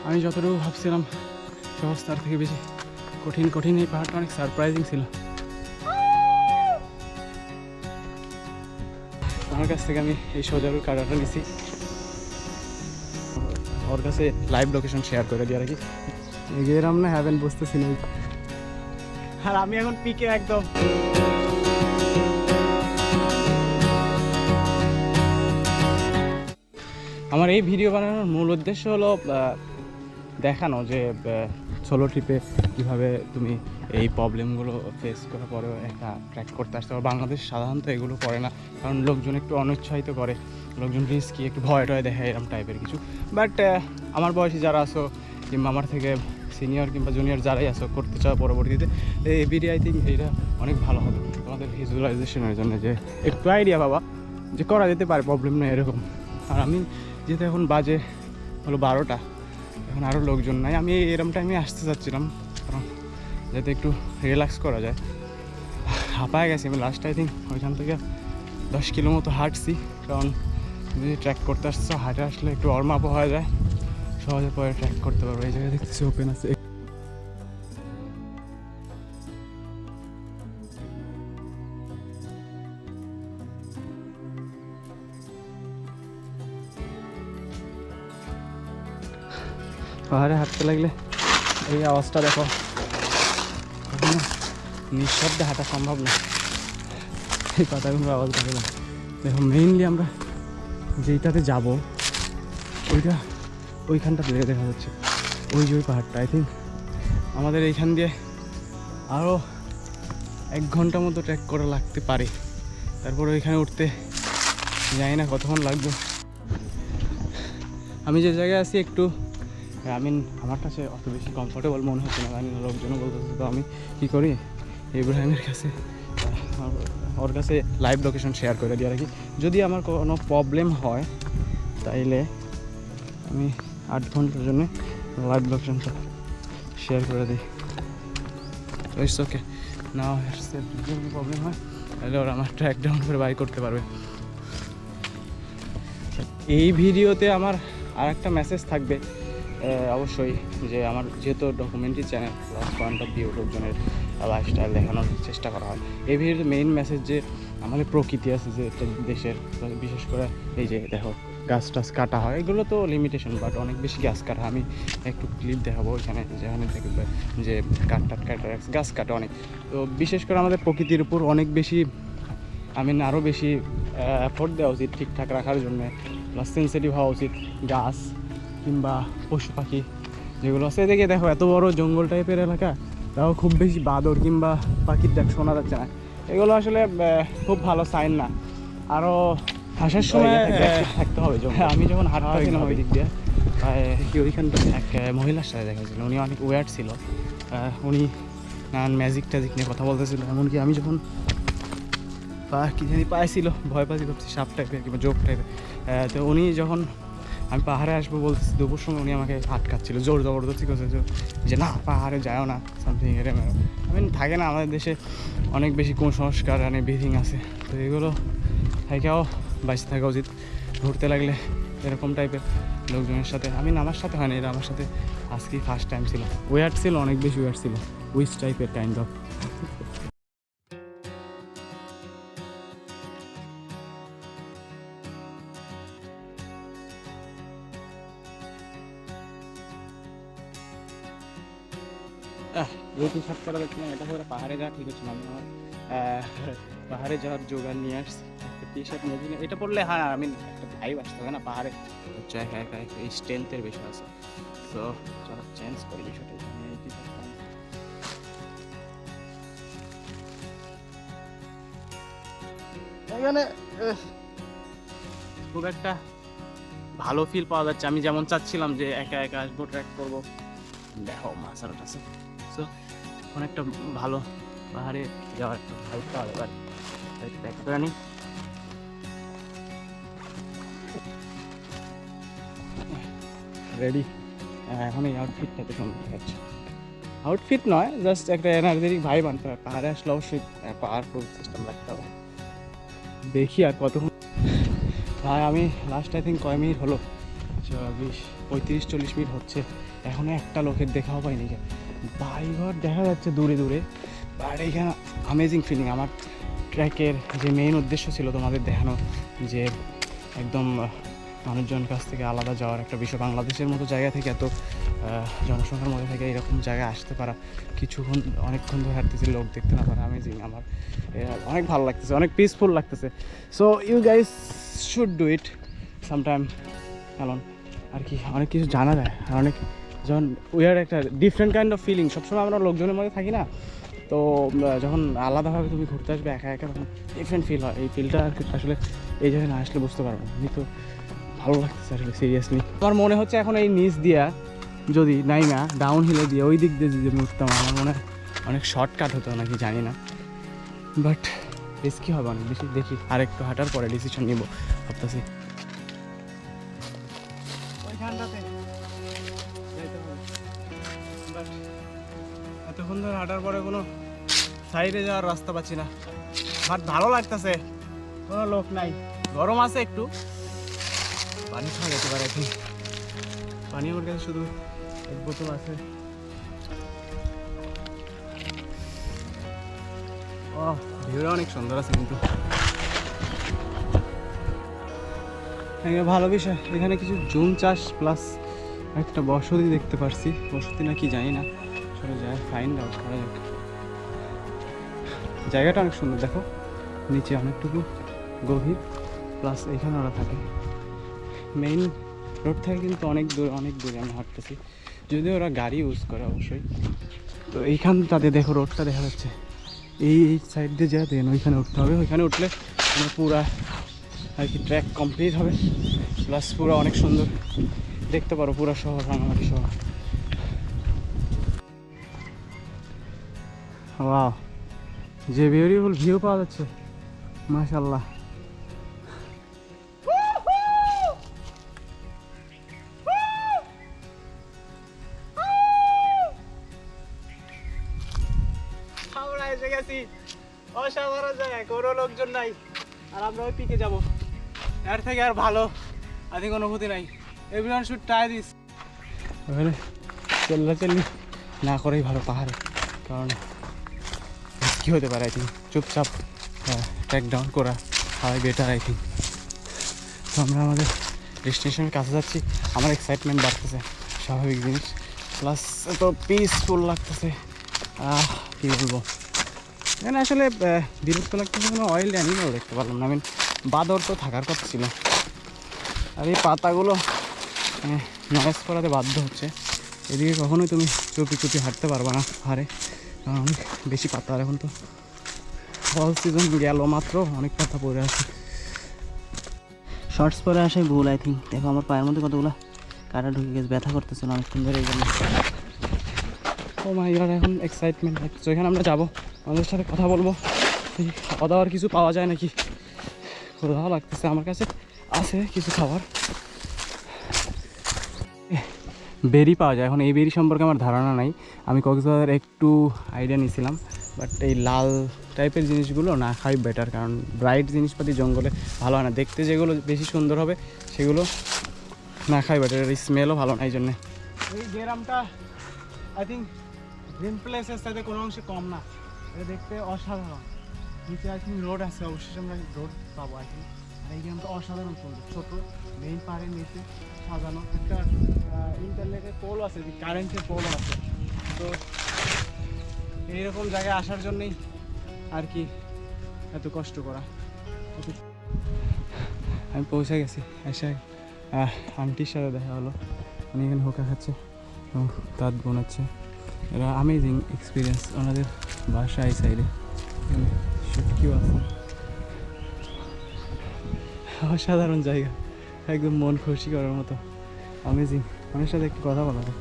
আমি যতটুকু ভাবছিলাম সহজ তার থেকে বেশি কঠিন। এই পাহাড়টা অনেক সারপ্রাইজিং ছিল। আমার কাছ থেকে আমি এই সোজারুর কাটাটা নিছি, ওর কাছে লাইভ লোকেশন শেয়ার করে দিয়ে আর কি। গেরাম না হ্যাভেন বুঝতেছি না, আর আমি এখন পিকে একদম। আমার এই ভিডিও বানানোর মূল উদ্দেশ্য হলো দেখানো যে সোলো ট্রিপে কীভাবে তুমি এই প্রবলেমগুলো ফেস করার পরেও একটা ট্র্যাক করতে আসতে পারো। বাংলাদেশ সাধারণত এগুলো করে না, কারণ লোকজন একটু অনুৎসাহিত করে, লোকজন রিস্কি একটু ভয় টয় দেখায় এরকম টাইপের কিছু। বাট আমার বয়সী যারা আসো কিংবা আমার থেকে সিনিয়র কিংবা জুনিয়র যারাই আসো করতে চাও পরবর্তীতে, এই ভিডিও আই থিঙ্ক এইটা অনেক ভালো হবে তোমাদের ভিজুয়ালাইজেশনের জন্য, যে একটু আইডিয়া পাবা যে করা যেতে পারে, প্রবলেম নেই এরকম। আর আমি যেহেতু এখন বাজে হলো 12টা, এখন আরও লোকজন নাই, আমি এরকম টাইমে আসতে চাচ্ছিলাম কারণ যাতে একটু রিল্যাক্স করা যায়। হাঁপায় গেছি আমি লাস্ট, আই থিঙ্ক ওইখান থেকে 10 কিলো মতো হাঁটছি, কারণ যদি ট্র্যাক করতে আসছো হাঁটে আসলে একটু ওয়ার্ম আপ হয়ে যায়, সহজে পরে ট্র্যাক করতে পারবো। এই জায়গায় দেখতেছি ওপেন আছে। পাহাড়ে হাঁটতে লাগলে এই আওয়াজটা দেখো, নিঃশব্দে হাঁটা সম্ভব না, এই পাতাগুলোর আওয়াজ দেখো না। দেখো মেইনলি আমরা যেইটাতে যাব ওইখানটা দেখা যাচ্ছে, ওই যে ওই পাহাড়টা। আই থিঙ্ক আমাদের এইখান দিয়ে আরও 1 ঘন্টা মতো ট্রেক করা লাগতে পারে, তারপর ওইখানে উঠতে জানি না কতক্ষণ লাগবে। আমি যে জায়গায় আছি একটু আমার কাছে অত বেশি কমফোর্টেবল মনে হচ্ছে না, কারণ লোকজনও বলতেছে। তো আমি কী করি, ইব্রাহিমের কাছে ওর কাছে লাইভ লোকেশন শেয়ার করে দিই আর কি। যদি আমার কোনো প্রবলেম হয় তাইলে আমি 8 ঘন্টার জন্য লাইভ লোকেশনটা শেয়ার করে দিই। তো ইটস ওকে না, যদি প্রবলেম হয় তাহলে ওরা আমার ট্র্যাক ডাউন করে বাই করতে পারবে। এই ভিডিওতে আমার আর একটা মেসেজ থাকবে অবশ্যই, যে আমার যেহেতু documentary channel plus point of view লোকজনের লাইফস্টাইল দেখানোর চেষ্টা করা হয়, এই ভিডিওতে মেইন মেসেজ যে আমাদের প্রকৃতি আছে যে দেশের, বিশেষ করে এই যে দেখো গাছ টাছ কাটা হয়, এগুলো তো লিমিটেশন, বাট অনেক বেশি গাছ কাটা। আমি একটু ক্লিপ দেখাবো ওইখানে, যেখানে দেখবে যে কাটা গাছ কাটা অনেক। তো বিশেষ করে আমাদের প্রকৃতির উপর অনেক বেশি আরও বেশি এফোর্ট দেওয়া উচিত ঠিকঠাক রাখার জন্য, প্লাস সেন্সিটিভ হওয়া উচিত। গাছ কিংবা পশু পাখি যেগুলো আছে, এদিকে দেখো এত বড় জঙ্গল টাইপের এলাকা, তাও খুব বেশি বাদর কিংবা পাখির ডাক শোনা যাচ্ছে না, এগুলো আসলে খুব ভালো সাইন না। আরও আসার সময় থাকতে হবে। আমি যখন হাঁটতেছিলাম ওই দিক দিয়ে, ওইখানটা এক মহিলার সাথে দেখা ছিল, উনি অনেক ওয়ার্ড ছিল, উনি নানান ম্যাজিক ট্যাজিক নিয়ে কথা বলতেছিল। এমনকি আমি যখন কি জানি পাইছিল, ভয় পাচ্ছি, ভাবছি সাপ টাইপের কিংবা জোক টাইপের। তো উনি যখন আমি পাহাড়ে আসবো বলতেছি দুপুর সময়, উনি আমাকে আটকাচ্ছিল, জোর জবরদস্তি করছে যে না পাহাড়ে যাও না, সামথিং এরম। থাকে না আমাদের দেশে অনেক বেশি কুসংস্কার আর বিধিং আছে, তো এগুলো থেকেও বাইসে থাকা উচিত। ঘুরতে লাগলে এরকম টাইপের লোকজনের সাথে, আমার সাথে হয় না, এটা আমার সাথে আজকেই ফার্স্ট টাইম ছিল। ওয়ার্ড ছিল, অনেক বেশি ওয়ার্ড ছিল, উইচ টাইপের কাইন্ড অফ। এই টি শার্ট পরা দেখছিলাম, এটা করে পাহাড়ে যাওয়া ঠিক হচ্ছে না। আমি আমার পাহাড়ে যাওয়ার জোগাড় নিয়ে আসছি, একটা টি শার্ট নিয়ে দিলে এটা পরলে হ্যাঁ একটা ভাইব আসতে হবে না পাহাড়ে, হচ্ছে একা একা এই স্ট্রেংথের বিষয় আছে। তো চলো চেঞ্জ করি বিষয়টা। এই টি শার্টটা এখানে খুব একটা ভালো ফিল পাওয়া যাচ্ছে। আমি যেমন চাচ্ছিলাম যে একা একা আসবো, ট্র্যাক করবো, দেখো মাছার আছে। সো অনেকটা ভালো পাহাড়ে যাওয়ার একটা ভালো পাওয়া যাবে। ব্যাক করে নিই। রেডি। এখন এই আউটফিটটাতে সুন্দর দেখাচ্ছে। আউটফিট নয়, জাস্ট একটা এনার্জেটিক ভাইব আনতে হবে। পাহাড়ে আসলে অবশ্যই পাওয়ারফুল সিস্টেম রাখতে হবে। দেখি আর কতক্ষণ। ভাই আমি লাস্ট আই থিঙ্ক কয় মিনিট হলো আচ্ছা 35-40 মিনিট হচ্ছে, এখনও একটা লোকের দেখাও পাইনি। বাড়িঘর দেখা যাচ্ছে দূরে দূরে, বাট এখানে আমেজিং ফিলিং। আমার ট্র্যাকের যে মেইন উদ্দেশ্য ছিল তোমাদের দেখানো, যে একদম মানুষজনের কাছ থেকে আলাদা যাওয়ার একটা বিষয়, বাংলাদেশের মতো জায়গা থেকে এত জনসংখ্যার মধ্যে থেকে এরকম জায়গায় আসতে পারা, কিছুক্ষণ অনেকক্ষণ ধরে হাঁটতেছি, লোক দেখতে না পারা, আমেজিং। আমার অনেক ভালো লাগতেছে, অনেক পিসফুল লাগতেছে। So you guys should do it sometime. কারণ আর কি অনেক কিছু জানা যায়, আর অনেক যখন উইয়ার একটা ডিফারেন্ট কাইন্ড অফ ফিলিং। সবসময় আমরা লোকজনের মধ্যে থাকি না, তো যখন আলাদাভাবে তুমি ঘুরতে আসবে একা একা, তখন ডিফারেন্ট ফিল হয়। এই ফিলটা আর কি আসলে এই জায়গায় না আসলে বুঝতে পারবো না। আমি তো ভালো লাগতেছে আসলে সিরিয়াসলি। আমার মনে হচ্ছে এখন এই নিচ দিয়া যদি নাইমা ডাউন হিলে দিয়ে ওই দিক দিয়ে যদি আমি উঠতাম, আমার মনে হয় অনেক শর্টকাট হতো নাকি জানি না, বাট রিস্কি হবে অনেক বেশি। দেখি আর একটু হাঁটার পরে ডিসিশন নিব ভাবতেছি। ওইখানটাতে যাইতে হবে, বাট এতক্ষণ ধরে হাঁটার পরে কোনো সাইডে যাওয়ার রাস্তা পাচ্ছি না। বাট ভালো লাগতেছে, কোনো লোক নাই, গরম আছে একটু। পানি খাওয়া যেতে পারে এখন। পানি আমার কাছে শুধু এক বোতল আছে। ও ভিউটা অনেক সুন্দর আছে, কিন্তু ভালো বিষয় এখানে কিছু জুম চাষ প্লাস একটা বসতি দেখতে পারছি। বসতি না কি জানি না, চলে যায় ফাইন্ড আউট করা যাক। জায়গাটা অনেক সুন্দর, দেখো নিচে অনেকটুকু গভীর, প্লাস এখানে ওরা থাকে। মেইন রোড থেকে কিন্তু অনেক দূরে আমি হাঁটতেছি, যদিও ওরা গাড়ি ইউজ করে অবশ্যই। তো এইখানটাতে দেখো রোডটা দেখা যাচ্ছে, এই সাইড দিয়ে যা দেন ওইখানে উঠতে হবে। ওইখানে উঠলে আমরা পুরা আর কি ট্র্যাক কমপ্লিট হবে, প্লাস পুরো অনেক সুন্দর দেখতে পারো পুরো শহর, রাঙামাটি শহর। ওয়াও, যে বিউটিফুল ভিউ পাওয়া যাচ্ছে, মাশাআল্লাহ। আমরা এসে গেছি অসাধারণ জায়গায়, কোনো লোকজন নাই, আর আমরা ওই পিকে যাবো। এর থেকে আর ভালো আই থিঙ্ক অনুভূতি নাই। Everyone should try this. ওখানে চেল্লাচেল্লি না করেই ভালো পাহাড়ে, কারণ কী হতে পারে। আই থিঙ্ক চুপচাপ ট্র্যাক ডাউন করা হয় বেটার আই থিঙ্ক। তো আমরা আমাদের ডেস্টিনেশনের কাছে যাচ্ছি, আমার এক্সাইটমেন্ট বাড়তেছে, স্বাভাবিক জিনিস, প্লাস এত পিসফুল লাগতেছে। কী বলবো, এখানে আসলে বিরক্ত লাগতেছে, কোনো অয়েল অ্যানিমেল দেখতে পারলাম না। বাদর তো থাকার কথা ছিল, আর এই পাতাগুলো নয়েজ করাতে বাধ্য হচ্ছে। এদিকে কখনোই তুমি চুপি হাঁটতে পারবে না পাহাড়ে, কারণ অনেক বেশি পাতা। আর এখন তো ফল সিজন গেল মাত্র, অনেক পাতা পড়ে আছে। শর্টস পরে আসাই ভুল আই থিঙ্ক। দেখো আমার পায়ের মধ্যে কতগুলো কাটা ঢুকে গেছে, ব্যথা করতেছিল অনেকক্ষণ ধরে এই জন্য। ও মাই গড, এখন এক্সাইটমেন্ট লাগছে। এখানে আমরা যাবো, আমাদের সাথে কথা বলবো, খাওয়া দাওয়ার কিছু পাওয়া যায় নাকি, ক্ষুধাও লাগতেছে। আমার কাছে আছে কিছু খাবার, বেরি পাওয়া যায়। এখন এই বেরি সম্পর্কে আমার ধারণা নাই, আমি কক্সবাজার একটু আইডিয়া নিয়েছিলাম, বাট এই লাল টাইপের জিনিসগুলো না খাই বেটার, কারণ ব্রাইট জিনিসপাতি জঙ্গলে ভালো হয় না। দেখতে যেগুলো বেশি সুন্দর হবে সেগুলো না খাই বেটার, এই স্মেলও ভালো না। এই জন্যে এই গ্রামটা আই থিঙ্ক ড্রিম প্লেসের সাথে কোনো অংশে কম না, এটা দেখতে অসাধারণ। নিচে আই থিঙ্ক রোড আছে, অবশ্যই আমরা রোড পাবো আই থিঙ্ক। আর এই গ্রামটা অসাধারণ সুন্দর, ছোটো মেইন পাহাড়ের নিচে সাজানো, একটা ইন্টারনেটের পোল আছে, কারেন্টের পোলও আছে। তো এইরকম জায়গায় আসার জন্যই আর কি এত কষ্ট করা। আমি পৌঁছে গেছি, এসে আন্টির সাথে দেখা হলো, উনি এখানে হোকা খাচ্ছে এবং দাঁত বোনাচ্ছে। এটা আমেজিং এক্সপিরিয়েন্স। ওনাদের বাসা এই সাইডে, শুটকিও আছে। অসাধারণ জায়গা, একদম মন খুশি করার মতো, আমেজিং। ওনার সাথে একটু কথা বলা যায়।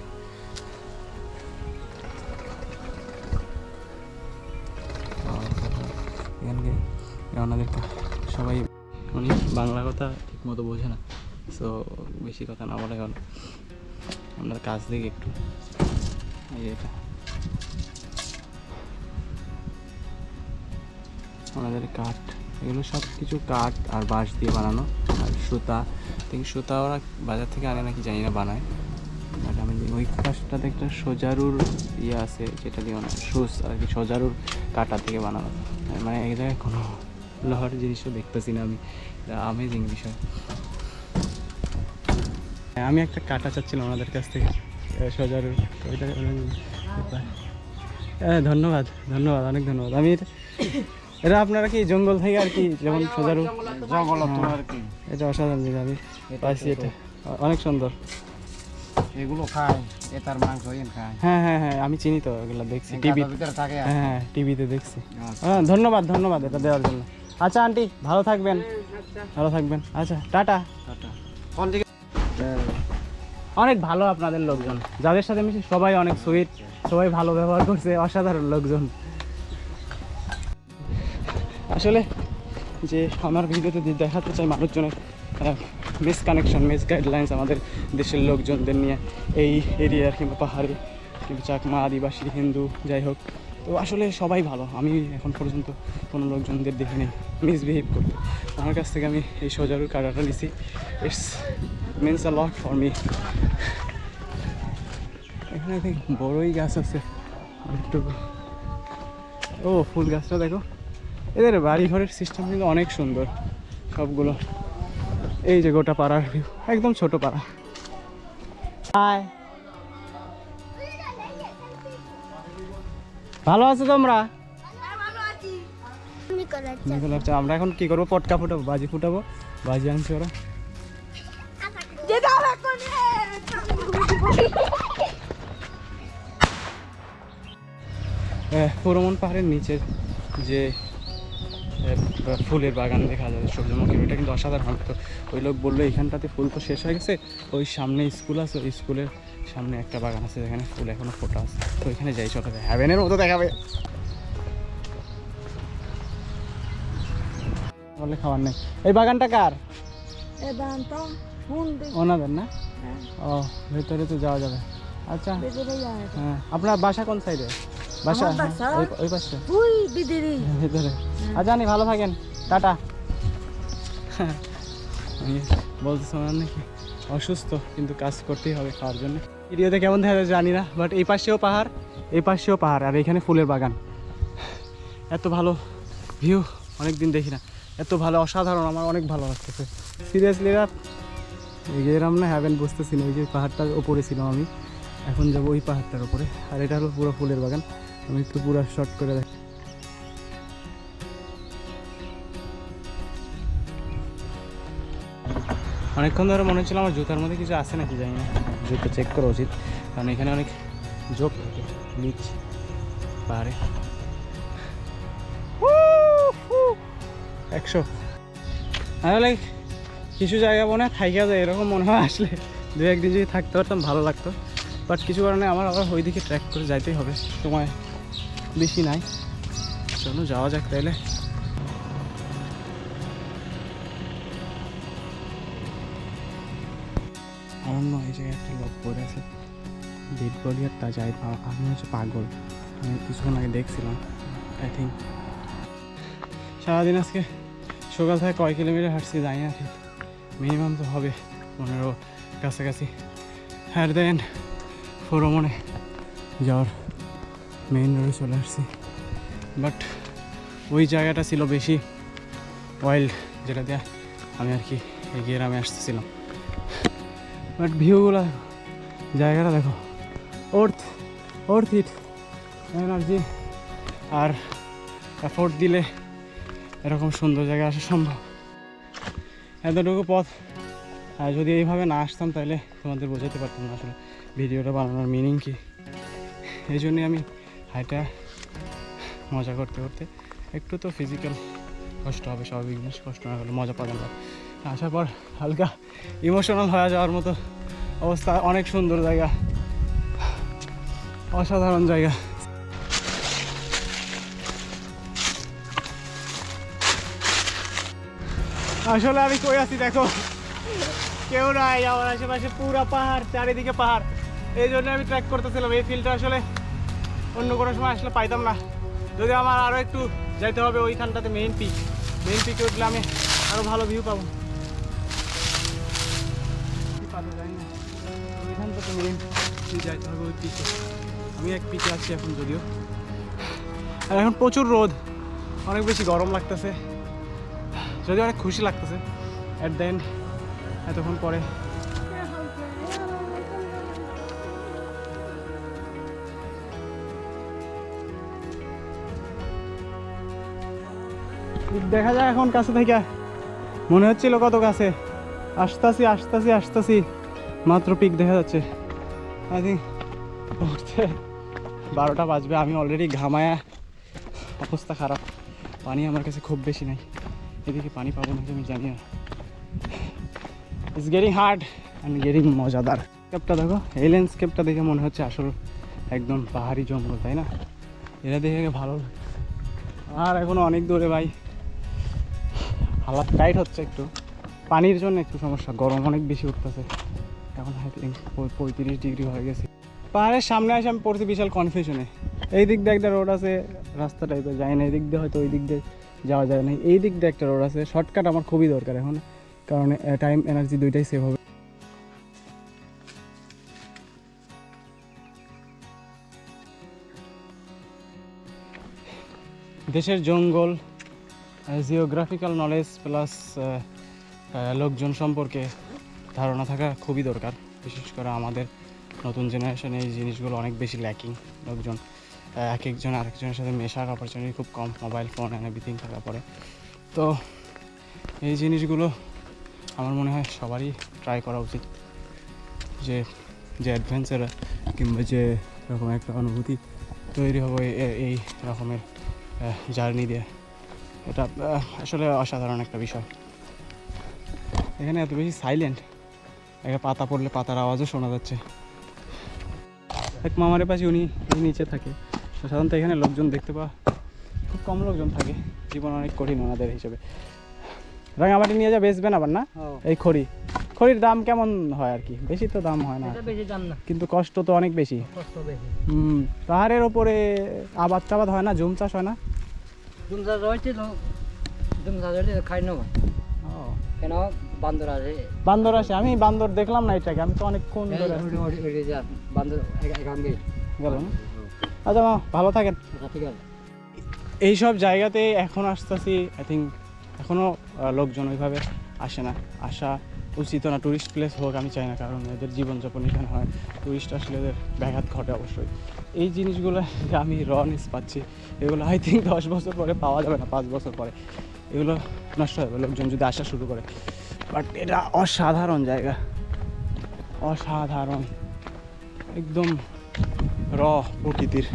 এখানকে ওনাদের সবাই, উনি বাংলা কথা ঠিক মতো বোঝে না, সো বেশি কথা না বলে হলো। আপনার কাছ থেকে একটু এটা ওনাদের কাঠ, এগুলো সব কিছু কাঠ আর বাঁশ দিয়ে বানানো, আর সুতা থিঙ্ক সুতা ওরা বাজার থেকে আনে নাকি জানি না, বানায়। বাট আমি ওই পাশটাতে একটা সোজারুর ইয়ে আছে, যেটা দিয়ে মানে শুজ আর কি, সোজারুর কাটা থেকে বানানো। মানে এই জায়গায় কোনো লোহার জিনিসও দেখতেছি না আমি, আমেজিং বিষয়। আমি একটা কাটা চাচ্ছিলাম ওনাদের কাছ থেকে, সোজারুর। ধন্যবাদ ধন্যবাদ, অনেক ধন্যবাদ। আমি এটা আপনারা কি জঙ্গল থেকে আর কি, যেমন সোজারু জঙ্গল আর কি, এটা অসাধারণ জিনিস আমি পাইছি, এটা অনেক সুন্দর। এগুলো খায়, এটার মাংস খায়। হ্যাঁ হ্যাঁ হ্যাঁ, আমি চিনি তো, এগুলো দেখছি টিভি, ভিতরে থাকে। হ্যাঁ হ্যাঁ টিভিতে দেখছি। হ্যাঁ ধন্যবাদ ধন্যবাদ এটা দেওয়ার জন্য। আচ্ছা আন্টি ভালো থাকবেন, ভালো থাকবেন। আচ্ছা টাটা। কোন দিকে? অনেক ভালো আপনাদের লোকজন, যাদের সাথে মিশি সবাই অনেক সুইট, সবাই ভালো ব্যবহার করছে, অসাধারণ লোকজন। আসলে যে আমার ভিডিওতে দেখাতে চাই মানুষজনের মিসকানেকশন, মিসগাইডলাইন্স আমাদের দেশের লোকজনদের নিয়ে, এই এরিয়ার কিংবা পাহাড়ে কিংবা চাকমা, আদিবাসী, হিন্দু, যাই হোক। তো আসলে সবাই ভালো, আমি এখন পর্যন্ত কোনো লোকজনদের দেখিনি মিসবিহেভ করতে। আমার কাছ থেকে আমি এই সোজারুর কাটাটা নিছি, it's means a lot for me. এখানে বড়ই গাছ আছে একটুকু। ও ফুল গাছটা দেখো, এদের বাড়ি ঘরের সিস্টেম কিন্তু অনেক সুন্দর সবগুলো। এই যে গোটা পাড়ার ভিউ, একদম ছোট পাড়া। হাই, ভালো আছো তোমরা? আমরা এখন কি করবো, পটকা ফুটাবো, বাজি ফুটাবো, বাজি আনছি ওরা। পুরমন পাহাড়ের নিচের যে ফুলের বাগান দেখা যায় সূর্যমুখীর, ওইটা কিন্তু অসাধারণ। তো ওই লোক বললো এইখানটাতে ফুল তো শেষ হয়ে গেছে, ওই সামনে স্কুল আছে, ওই স্কুলের সামনে একটা বাগান আছে যেখানে ফুল এখনো ফোটা আছে, তো ওইখানে যাই, চলে যায়, হ্যাভেনের মতো দেখাবে। বলে খাবার নেই। এই বাগানটা কার? ওনাদের না? ও ভেতরে তো যাওয়া যাবে। আচ্ছা হ্যাঁ, আপনার বাসা কোন সাইডে? বাসা ওই পাশে ভিতরে। আচ্ছা আনি ভালো থাকেন, টাটা। আমি বলতেছি ওনার নাকি অসুস্থ, কিন্তু কাজ করতেই হবে খাওয়ার জন্য। ভিডিওতে কেমন দেখা যায় জানি না, বাট এই পাশেও পাহাড়, এই পাশেও পাহাড়, আর এখানে ফুলের বাগান। এত ভালো ভিউ অনেকদিন দেখি না, এত ভালো, অসাধারণ, আমার অনেক ভালো লাগতেছে সিরিয়াসলি। এরম না হ্যাভেন বুঝতেছি না। ওই যে পাহাড়টার ওপরে ছিলাম আমি, এখন যাবো ওই পাহাড়টার ওপরে, আর এটা হলো পুরো ফুলের বাগান। আমি একটু পুরো শর্ট করে দেখি। অনেকক্ষণ ধরে মনে হচ্ছিল আমার জুতার মধ্যে কিছু আছে নাকি জানি না, জুতো চেক করা উচিত, কারণ এখানে অনেক জোক থাকে নিচ পাহাড়ে। 100 আসলে কিছু জায়গা মনে হয় থাইকা যায়, এরকম মনে হয় আসলে 2-1 দিন যদি থাকতে পারতাম ভালো লাগতো, বাট কিছু কারণে আমার আবার ওই দিকে ট্র্যাক করে যাইতেই হবে, সময় বেশি নাই। চলো যাওয়া যাক তাইলে। আমার নয়, এই জায়গায় একটা লোক পড়ে আছে, ডেড বডি, আর তা যাই, আমি হচ্ছে পাগল, আমি কিছুক্ষণ আগে দেখছিলাম। আই থিঙ্ক সারাদিন আজকে সকাল থেকে কয় কিলোমিটার হাঁটছি জানি না, ঠিক মিনিমাম তো হবে 15 কাছাকাছি। আর দেন ফোরমনে যাওয়ার মেইন রোডে চলে আসছি, বাট ওই জায়গাটা ছিল বেশি ওয়াইল্ড, যেটা দিয়ে আমি আর কি এগিয়ে আমি আসতেছিলাম। বাট ভিউগুলো, জায়গাটা দেখো, অর্থ হিট এনার্জি আর এফোর্ট দিলে এরকম সুন্দর জায়গায় আসা সম্ভব। এতটুকু পথ যদি এইভাবে না আসতাম তাহলে তোমাদের বোঝাতে পারতাম না আসলে ভিডিওটা বানানোর মিনিং কী। এই জন্যই আমি হাইটা মজা করতে করতে, একটু তো ফিজিক্যাল কষ্ট হবে, স্বাভাবিক জিনিস, কষ্ট না হলে মজা পাবেন না। আসার পর হালকা ইমোশনাল হয়ে যাওয়ার মতো অবস্থা। অনেক সুন্দর জায়গা, অসাধারণ জায়গা। আসলে আমি কই আছি দেখো, কেউ নাই আমার আশেপাশে, পুরা পাহাড়, চারিদিকে পাহাড়। এই জন্য আমি ট্র্যাক করতেছিলাম। এই ফিল্ডটা আসলে অন্য কোনো সময় আসলে পাইতাম না, যদি আমার আরও একটু যাইতে হবে ওইখানটাতে মেইন পিকে উঠলে আমি আরও ভালো ভিউ পাবো। পাতা যায় না, ওইখান থেকে মেন যাইতে হবে ওই পিকে। আমি এক পিকে আছি এখন যদিও, আর এখন প্রচুর রোদ, অনেক বেশি গরম লাগতেছে, যদিও অনেক খুশি লাগতেছে অ্যাট দ্য এন্ড এতক্ষণ পরে। দেখা যায় এখন কাছে থেকে, মনে হচ্ছিল কত কাছে, আসতাছি আসতাছি আসতাছি, মাত্র পিক দেখা যাচ্ছে। আই থিঙ্ক উঠতে 12টা বাজবে। আমি অলরেডি ঘামায়া অবস্থা খারাপ, পানি আমার কাছে খুব বেশি নাই, এদিকে পানি পাবো নাকি আমি জানি না। It's getting hard and getting মজাদার। স্কেপটা দেখো, এই ল্যান্ডস্কেপটা দেখে মনে হচ্ছে আসল একদম পাহাড়ি জঙ্গল, তাই না? এটা দেখে ভালো লাগে। আর এখনো অনেক দূরে ভাই, হালাত টাইট হচ্ছে একটু, পানির জন্য একটু সমস্যা, গরম অনেক বেশি উঠতেছে। এখন আই থিঙ্ক 35 ডিগ্রি হয়ে গেছে। পাহাড়ের সামনে এসে আমি পড়ছি বিশাল কনফিউশনে। এই দিক দিয়ে একটা রোড আছে, রাস্তা টাইপের যায় না, এই দিক দিয়ে হয়তো ওই দিক দিয়ে যাওয়া যায় না। এই দিক দিয়ে একটা রোড আছে, শর্টকাট আমার খুবই দরকার এখন, কারণ টাইম এনার্জি দুইটাই সেভ হবে। দেশের জঙ্গল, জিওগ্রাফিক্যাল নলেজ প্লাস লোকজন সম্পর্কে ধারণা থাকা খুবই দরকার। বিশেষ করে আমাদের নতুন জেনারেশনে এই জিনিসগুলো অনেক বেশি ল্যাকিং। লোকজন এক একজন আরেকজনের সাথে মেশার অপরচুনিটি খুব কম, মোবাইল ফোন অ্যান্ড এভরিথিং থাকা পরে। তো এই জিনিসগুলো আমার মনে হয় সবারই ট্রাই করা উচিত, যে যে অ্যাডভেঞ্চার কিংবা যে রকম একটা অনুভূতি তৈরি হবে এই রকমের জার্নি দিয়ে, এটা আসলে অসাধারণ একটা বিষয়। এখানে এত বেশি সাইলেন্ট, একটা পাতা পড়লে পাতার আওয়াজও শোনা যাচ্ছে। এক মামারের পাশে উনি নিচে থাকে, তো সাধারণত এখানে লোকজন দেখতে পাওয়া খুব কম, লোকজন থাকে। জীবন অনেক কঠিন ওনাদের হিসেবে। রাঙামাটি নিয়ে যা বেচবেন আবার না? এই খড়ির দাম কেমন হয় আর কি? বেশি তো দাম হয় না, বেশি দাম না, কিন্তু কষ্ট তো অনেক বেশি। কষ্ট বেশি। পাহাড়ের ওপরে আবাদ টাবাদ হয় না, জুম চাষ হয় না? জুম চাষ হয়েছে তো, জুম চাষ হয়েছে খাই নেবো কেন, বান্দর আছে। বান্দর আসে? আমি বান্দর দেখলাম না এটাকে, আমি তো অনেকক্ষণ ধরে বান্দর এখান দিয়ে গেল না। আচ্ছা মা, ভালো থাকেন। ঠিক আছে। এইসব জায়গাতে এখন আসতেছি, আই থিঙ্ক এখনও লোকজন ওইভাবে আসে না, আসা উচিত না। ট্যুরিস্ট প্লেস হোক আমি চাই না, কারণ এদের জীবনযাপন এখানে হয়, ট্যুরিস্ট আসলে এদের ব্যাঘাত ঘটে অবশ্যই। এই জিনিসগুলো যে আমি নিউজ পাচ্ছি, এগুলো আই থিঙ্ক 10 বছর পরে পাওয়া যাবে না, 5 বছর পরে এগুলো নষ্ট হবে লোকজন যদি আসা শুরু করে। বাট এটা অসাধারণ জায়গা, অসাধারণ, একদম প্রকৃতির।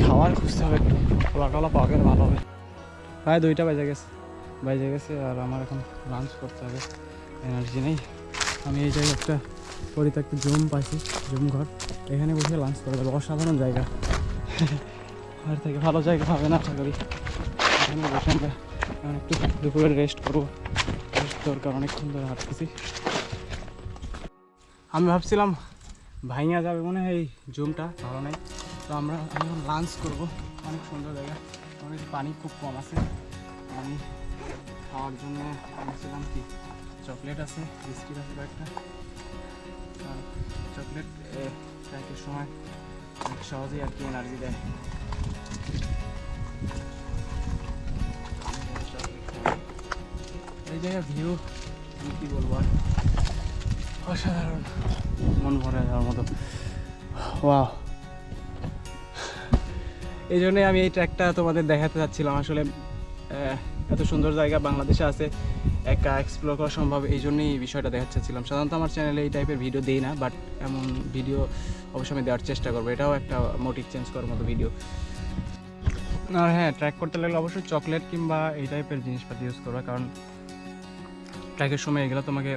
খাবার খুঁজতে হবে, কলা টলা পাওয়া গেলে ভালো হবে। প্রায় 2টা বেজে গেছে, আর আমার এখন লাঞ্চ করতে হবে, এনার্জি নেই। আমি এই জায়গায় একটা পরিত্যক্ত জুম পাইছি, জুম ঘর, এখানে বসে লাঞ্চ করা যাবে। অসাধারণ জায়গা, আর থেকে ভালো জায়গা হবে না আশা করি। এখানে বসে আমরা এখন একটু দুপুরে রেস্ট করবো, রেস্ট দরকার, অনেকক্ষণ ধরে হাঁটতেছি। আমি ভাবছিলাম ভাইয়া যাবে মনে হয় এই জুমটা, ভালো নাই। তো আমরা এখন লাঞ্চ করবো, অনেক সুন্দর জায়গা, অনেক পানি খুব কম আছে। আমি খাওয়ার জন্য আনছিলাম কি, চকলেট আছে, বিস্কিট আছে কয়েকটা। আর চকলেট ট্র্যাকের সময় অনেক সহজেই আর কি এনার্জি দেয়। এই জায়গার ভিউ আমি কী বলবো আর, অসাধারণ, মন ভরে যাওয়ার মতো। ওয়াও, এই জন্যই আমি এই ট্র্যাকটা তোমাদের দেখাতে চাচ্ছিলাম। আসলে এত সুন্দর জায়গা বাংলাদেশে আছে, একা এক্সপ্লোর করা সম্ভব, এই জন্যই এই বিষয়টা দেখাতে চাচ্ছিলাম। সাধারণত আমার চ্যানেলে এই টাইপের ভিডিও দিই না, বাট এমন ভিডিও অবশ্যই আমি দেওয়ার চেষ্টা করবো। এটাও একটা মোটিভ চেঞ্জ করার মতো ভিডিও। আর হ্যাঁ, ট্র্যাক করতে লাগলে অবশ্যই চকলেট কিংবা এই টাইপের জিনিসপাতি ইউজ করবে, কারণ ট্র্যাকের সময় এগুলো তোমাকে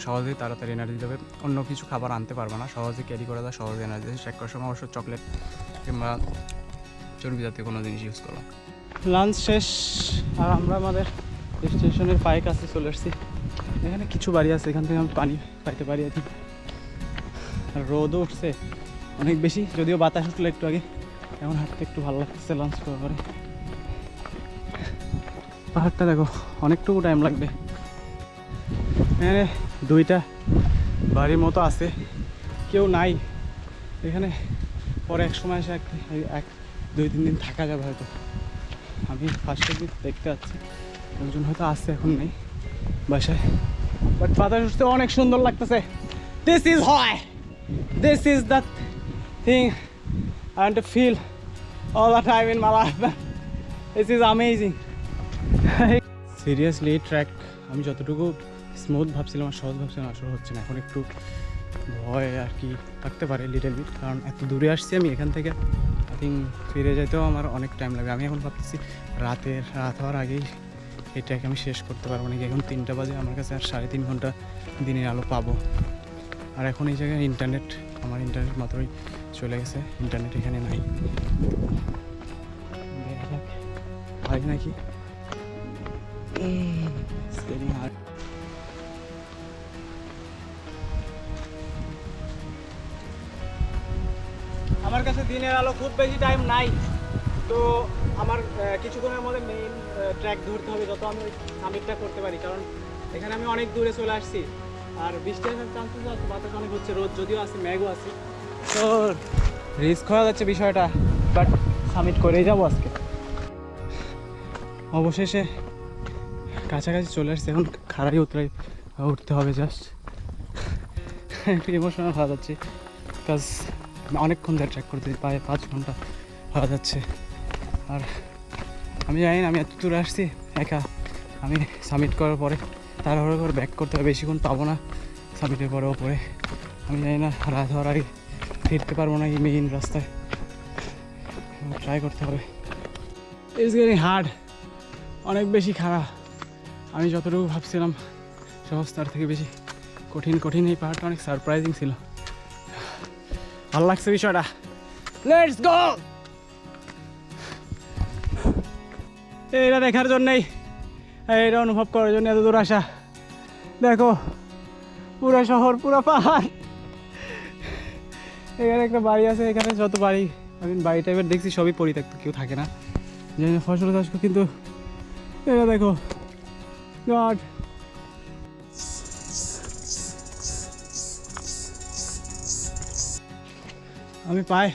সহজেই তাড়াতাড়ি এনার্জি দেবে। অন্য কিছু খাবার আনতে পারবে না, সহজে ক্যারি করা যায়, সহজে এনার্জি দেয়। ট্র্যাক করার সময় অবশ্যই চকলেট কিংবা চর্বি জাতীয় কোনো জিনিস ইউজ করো। লাঞ্চ শেষ, আর আমরা আমাদের স্টেশনের পায়ে কাছে চলে এসেছি। এখানে কিছু বাড়ি আছে, এখান থেকে আমি পানি পাইতে পারি আর কি। রোদও উঠছে অনেক বেশি, যদিও বাতাস উঠলো একটু আগে। এখন হাঁটতে একটু ভালো লাগতেছে লাঞ্চ করার পরে। পাহাড়টা দেখো, অনেকটুকু টাইম লাগবে। এখানে 2টা বাড়ির মতো আছে, কেউ নাই এখানে। পরে এক সময় এসে এক 2-3 দিন থাকা যাবে হয়তো। আমি ফার্স্টের দিক দেখতে পাচ্ছি লোকজন হয়তো আসছে, এখন নেই বাসায়। বাট বাতাস উঠতে অনেক সুন্দর লাগতেছে। দিস ইজ হয়, this is the thing I want to feel all the time in my life. This is amazing. Seriously track আমি যতটুকু স্মুথ ভাবছিলাম আর সহজ ভাবছিলাম আসলে হচ্ছে না। এখন একটু ভয় আর কি থাকতে পারে লিটল বিট, কারণ এত দূরে আসছি আমি এখান থেকে। আই থিঙ্ক ফিরে যেতেও আমার অনেক টাইম লাগবে। আমি এখন ভাবতেছি রাত হওয়ার আগেই এই ট্র্যাক আমি শেষ করতে পারবো নাকি। এখন 3টা বাজে, আমার কাছে আর 3.5 ঘন্টা দিনের আলো পাবো। আর এখন এই জায়গায় ইন্টারনেট, আমার ইন্টারনেট মাত্রই চলে গেছে, ইন্টারনেট এখানে নাই। পারি নাকি আমার কাছে দিনের আলো খুব বেশি টাইম নাই, তো আমার কিছুক্ষণের মধ্যে মেইন ট্র্যাক ধরতে হবে যত আমি সামিটটা করতে পারি। কারণ এখানে আমি অনেক দূরে চলে আসছি আর বৃষ্টি আসার চান্সেস আছে, বাতাস অনেক হচ্ছে, রোদ যদিও আছে, ম্যাগও আছে, তো রিস্ক হয়ে যাচ্ছে বিষয়টা। বাট সামিট করেই যাবো আজকে। অবশেষে কাছাকাছি চলে আসছে, এখন খাড়াই উঠতে হবে। জাস্ট একটু ইমোশনাল হয়ে যাচ্ছে, বিকজ অনেকক্ষণ ধরে ট্র্যাক করতে, প্রায় 5 ঘন্টা হয়ে যাচ্ছে। আর আমি জানি না আমি এত দূরে আসছি একা, আমি সামিট করার পরে তাড়াহুড়ো করে ব্যাক করতে হবে, বেশিক্ষণ পাবো না সামিটের পরেও পরে। আমি জানি না রাত হওয়ার আগে ফিরতে পারবো না এই মেইন রাস্তায়, ট্রাই করতে হবে। ইটস গেটিং হার্ড, অনেক বেশি খারাপ। আমি যতটুকু ভাবছিলাম সহজ তার থেকে বেশি কঠিন। এই পাহাড়টা অনেক সারপ্রাইজিং ছিল, ভালো লাগছে বিষয়টা। Let's go! এইটা দেখার জন্যই, এইটা অনুভব করার জন্য এত দূর আসা। দেখো পুরো শহর, পুরো পাহাড়। এখানে একটা বাড়ি আছে, এখানে যত বাড়ি আমি বাড়ি টাইপের দেখছি সবই পরিত্যক্ত, কেউ থাকে না, যে ফসল চাষ। কিন্তু এটা দেখো গড, আমি প্রায়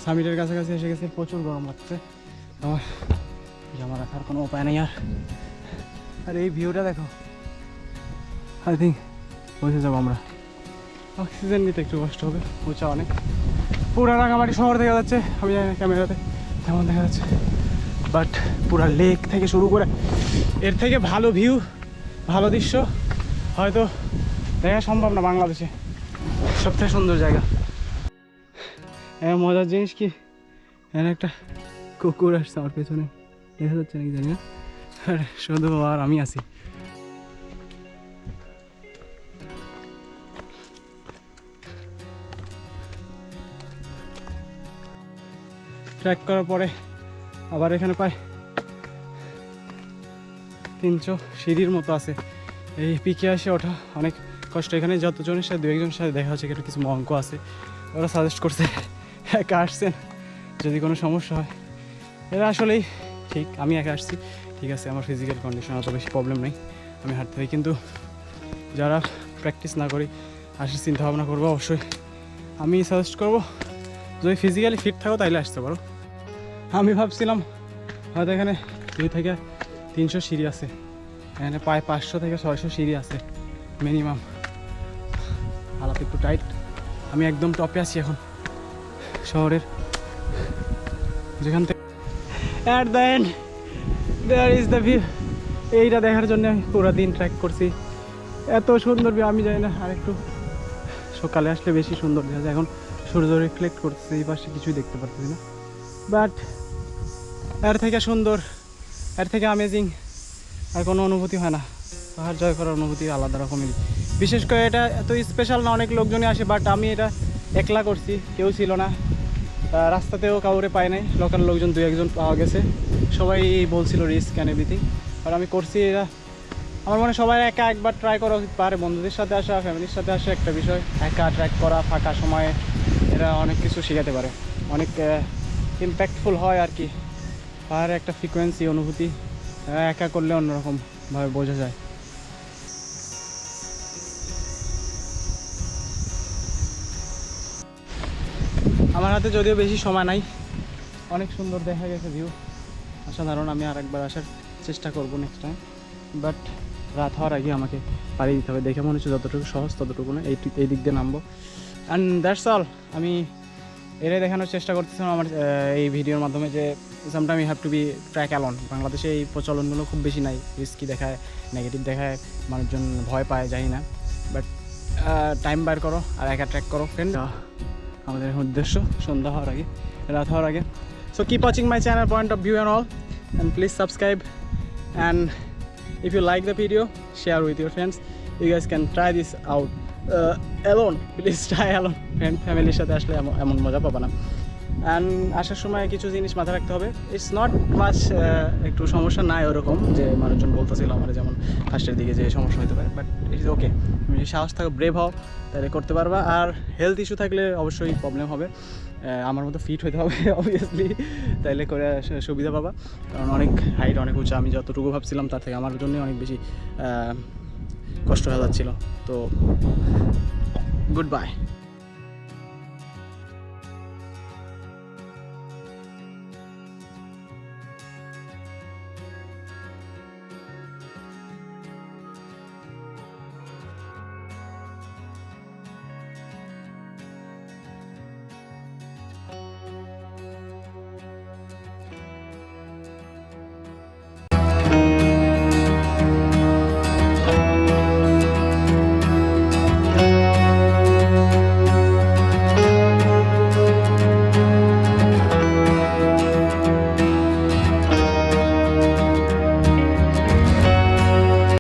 সামিটের কাছাকাছি এসে গেছি। প্রচুর গরম লাগছে, আমার জামা রাখার কোনো উপায় নেই আর এই ভিউটা দেখো। আই থিঙ্ক পৌঁছে যাবো আমরা। অক্সিজেন নিতে একটু কষ্ট হবে, উঁচা অনেক। পুরা রাঙামাটি শহর দেখা যাচ্ছে, আমি জানি না ক্যামেরাতে কেমন দেখা যাচ্ছে, বাট পুরা লেক থেকে শুরু করে এর থেকে ভালো ভিউ, ভালো দৃশ্য হয়তো দেখা সম্ভব না বাংলাদেশে। সবথেকে সুন্দর জায়গা। মজার জিনিস কি, এখানে একটা কুকুর আসছে আমার পেছনে, দেখা যাচ্ছে নাকি জানি না, আর শুধু আর আমি আছি। ট্র্যাক করার পরে আবার এখানে প্রায় 300 সিঁড়ির মতো আছে। এই পিকে আসে ওঠা অনেক কষ্ট। এখানে যতজনের সাথে 2-1জনের সাথে দেখা হচ্ছে, এখানে কিছু মঙ্ক আছে, ওরা সাজেস্ট করছে একা আসছেন যদি কোনো সমস্যা হয়। এরা আসলেই ঠিক, আমি একা আসছি ঠিক আছে, আমার ফিজিক্যাল কন্ডিশন অত বেশি প্রবলেম নেই, আমি হাঁটতে পারি। কিন্তু যারা প্র্যাকটিস না করি আসার চিন্তা ভাবনা করবো, অবশ্যই আমি সাজেস্ট করবো যদি ফিজিক্যালি ফিট থাকো তাইলে আসতে পারো। আমি ভাবছিলাম হয়তো এখানে 2 থেকে 300 সিঁড়ি আছে, এখানে প্রায় 500 থেকে 600 সিঁড়ি আছে মিনিমাম। হালাত একটু টাইট, আমি একদম টপে আছি এখন শহরের, যেখান থেকে at the end there is the view. এইটা দেখার জন্য আমি পুরো দিন ট্র্যাক করছি, এত সুন্দর ভিউ। আমি জানি না আর একটু সকালে আসলে বেশি সুন্দর দেখা যায়। এখন সূর্য রিফ্লেক্ট করতেছে, এই পাশে কিছুই দেখতে পারতেছি না, বাট এর থেকে সুন্দর, এর থেকে অ্যামেজিং আর কোনো অনুভূতি হয় না। পাহাড় জয় করার অনুভূতি আলাদা রকমেরই। বিশেষ করে এটা এত স্পেশাল না, অনেক লোকজনই আসে, বাট আমি এটা একলা করছি, কেউ ছিল না, রাস্তাতেও কাউরে পাই নাই। লোকাল লোকজন 2-1জন পাওয়া গেছে, সবাই বলছিল রিস্ক অ্যান্ড এভরিথিং, আর আমি করছি। এরা আমার মনে সবাই একা একবার ট্রাই করা উচিত পারে। বন্ধুদের সাথে আসা, ফ্যামিলির সাথে আসা একটা বিষয়, একা ট্র্যাক করা ফাঁকা সময়ে এরা অনেক কিছু শেখাতে পারে, অনেক ইম্প্যাক্টফুল হয় আর কি। পাহাড়ে একটা ফ্রিকোয়েন্সি অনুভূতি একা করলে অন্যরকমভাবে বোঝা যায়। আমার হাতে যদিও বেশি সময় নাই, অনেক সুন্দর দেখা গেছে ভিউ, অসাধারণ। আমি আর একবার আসার চেষ্টা করবো নেক্সট টাইম, বাট রাত হওয়ার আগে আমাকে পাড়ি দিতে হবে। দেখে মনে হচ্ছে যতটুকু সহজ ততটুকু না, এই দিক দিয়ে নামবো। And that's all. আমি এটাই দেখানোর চেষ্টা করতেছিলাম আমার এই ভিডিওর মাধ্যমে যে sometime you have to be track alone. বাংলাদেশে এই প্রচলনগুলো খুব বেশি নাই, রিস্কি দেখায়, নেগেটিভ দেখায়, মানুষজন ভয় পায়, জানি না, বাট টাইম বার করো আর একা ট্র্যাক করো ফ্রেন্ড। আমাদের উদ্দেশ্য সন্ধ্যা হওয়ার আগে, রাত হওয়ার আগে। So keep watching my channel point of view and all, and please subscribe, and if you like the video, share with your friends. You guys can try this out alone. Please try alone. Friend ফ্যামিলির সাথে আসলে এমন মজা পাবা না। And আসার সময় কিছু জিনিস মাথায় রাখতে হবে। ইটস নট মাচ, একটু সমস্যা নাই ওরকম যে মানুষজন বলতেছিল আমার যেমন ফার্স্টের দিকে যে সমস্যা হতে পারে, বাট ইট ইজ ওকে। তুমি যদি সাহস থাকো, ব্রেভ হও, তাহলে করতে পারবা। আর হেলথ ইস্যু থাকলে অবশ্যই প্রবলেম হবে, আমার মতো ফিট হতে হবে অবভিয়াসলি, তাইলে করে সুবিধা পাবা। কারণ অনেক হাইট, অনেক উঁচা, আমি যতটুকু ভাবছিলাম তার থেকে আমার জন্য অনেক বেশি কষ্ট হয়ে যাচ্ছিলো। তো গুড বাই।